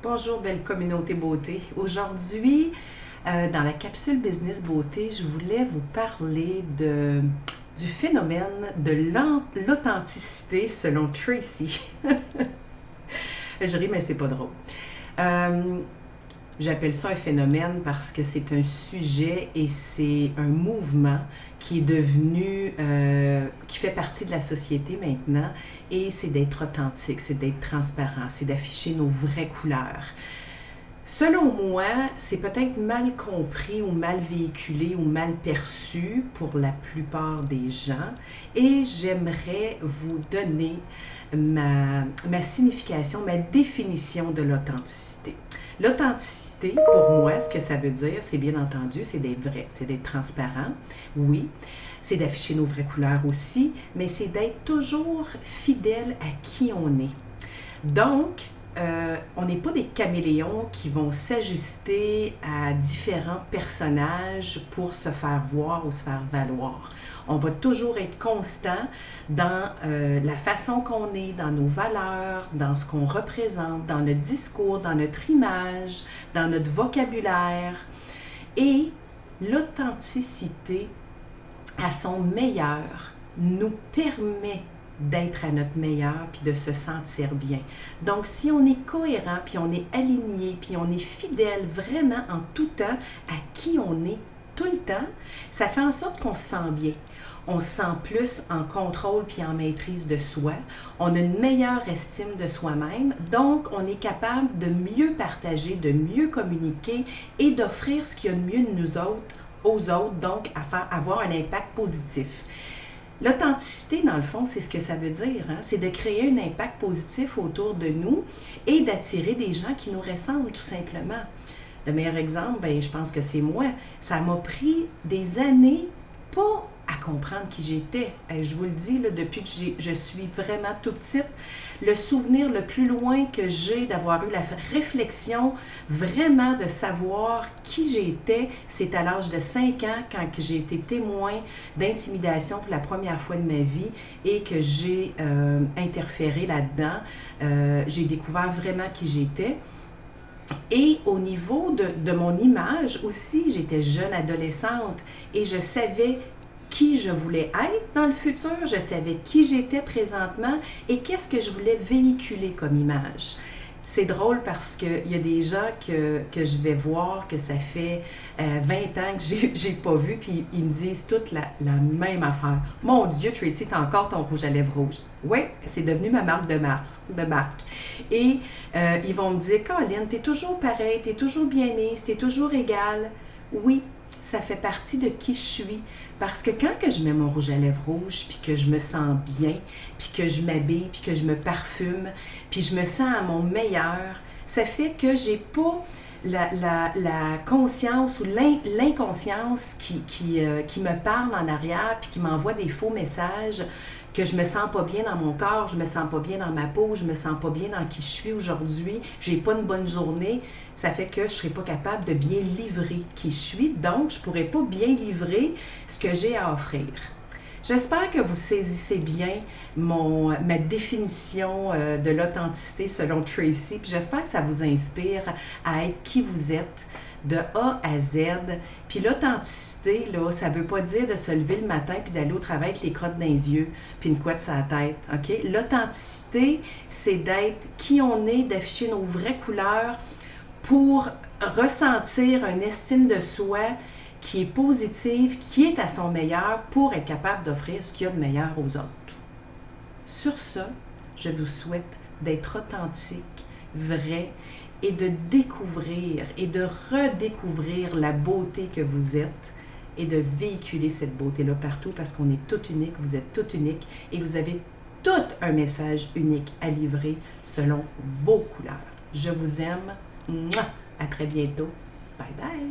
Bonjour belle communauté beauté. Aujourd'hui, dans la capsule Business Beauté, je voulais vous parler du phénomène de l'authenticité selon Tracy. Je ris, mais c'est pas drôle. Euh, J'appelle ça un phénomène parce que c'est un sujet et c'est un mouvement qui est devenu, qui fait partie de la société maintenant, et c'est d'être authentique, c'est d'être transparent, c'est d'afficher nos vraies couleurs. Selon moi, c'est peut-être mal compris ou mal véhiculé ou mal perçu pour la plupart des gens, et j'aimerais vous donner ma signification, ma définition de l'authenticité. L'authenticité, pour moi, ce que ça veut dire, c'est bien entendu, c'est d'être vrai, c'est d'être transparent, oui, c'est d'afficher nos vraies couleurs aussi, mais c'est d'être toujours fidèle à qui on est. Donc, on n'est pas des caméléons qui vont s'ajuster à différents personnages pour se faire voir ou se faire valoir. On va toujours être constant dans la façon qu'on est, dans nos valeurs, dans ce qu'on représente, dans notre discours, dans notre image, dans notre vocabulaire. Et l'authenticité, à son meilleur, nous permet d'être à notre meilleur puis de se sentir bien. Donc, si on est cohérent puis on est aligné puis on est fidèle vraiment en tout temps à qui on est tout le temps, ça fait en sorte qu'on se sent bien. On se sent plus en contrôle puis en maîtrise de soi. On a une meilleure estime de soi-même. Donc, on est capable de mieux partager, de mieux communiquer et d'offrir ce qu'il y a de mieux de nous autres aux autres, donc avoir un impact positif. L'authenticité, dans le fond, c'est ce que ça veut dire, hein? C'est de créer un impact positif autour de nous et d'attirer des gens qui nous ressemblent, tout simplement. Le meilleur exemple, je pense que c'est moi. Ça m'a pris des années, pas à comprendre qui j'étais. Je vous le dis, là, depuis que je suis vraiment tout petite, le souvenir le plus loin que j'ai d'avoir eu la réflexion vraiment de savoir qui j'étais, c'est à l'âge de 5 ans quand j'ai été témoin d'intimidation pour la première fois de ma vie et que j'ai interféré là-dedans. J'ai découvert vraiment qui j'étais. Et au niveau de mon image aussi, j'étais jeune adolescente et je savais qui je voulais être dans le futur, je savais qui j'étais présentement et qu'est-ce que je voulais véhiculer comme image. C'est drôle parce qu'il y a des gens que je vais voir que ça fait 20 ans que j'ai pas vu, puis ils me disent toutes la même affaire. Mon Dieu, Tracy, t'as encore ton rouge à lèvres rouge. Oui, c'est devenu ma marque de marque. Et ils vont me dire, Caroline, t'es toujours pareil, t'es toujours bien mise, t'es toujours égale. Oui, ça fait partie de qui je suis. Parce que quand que je mets mon rouge à lèvres rouge, puis que je me sens bien, puis que je m'habille, puis que je me parfume, puis je me sens à mon meilleur, ça fait que j'ai pas la conscience ou l'inconscience qui me parle en arrière, puis qui m'envoie des faux messages, que je me sens pas bien dans mon corps, je me sens pas bien dans ma peau, je me sens pas bien dans qui je suis aujourd'hui, j'ai pas une bonne journée, ça fait que je serai pas capable de bien livrer qui je suis, donc je pourrai pas bien livrer ce que j'ai à offrir. J'espère que vous saisissez bien ma définition de l'authenticité selon Tracy, puis j'espère que ça vous inspire à être qui vous êtes de A à Z. Puis l'authenticité, là, ça veut pas dire de se lever le matin puis d'aller au travail avec les crottes dans les yeux puis une couette sur la tête, OK? L'authenticité, c'est d'être qui on est, d'afficher nos vraies couleurs pour ressentir une estime de soi qui est positive, qui est à son meilleur pour être capable d'offrir ce qu'il y a de meilleur aux autres. Sur ça, je vous souhaite d'être authentique, vrai, et de découvrir et de redécouvrir la beauté que vous êtes et de véhiculer cette beauté-là partout parce qu'on est tout unique, vous êtes tout unique et vous avez tout un message unique à livrer selon vos couleurs. Je vous aime. Mouah! À très bientôt. Bye bye.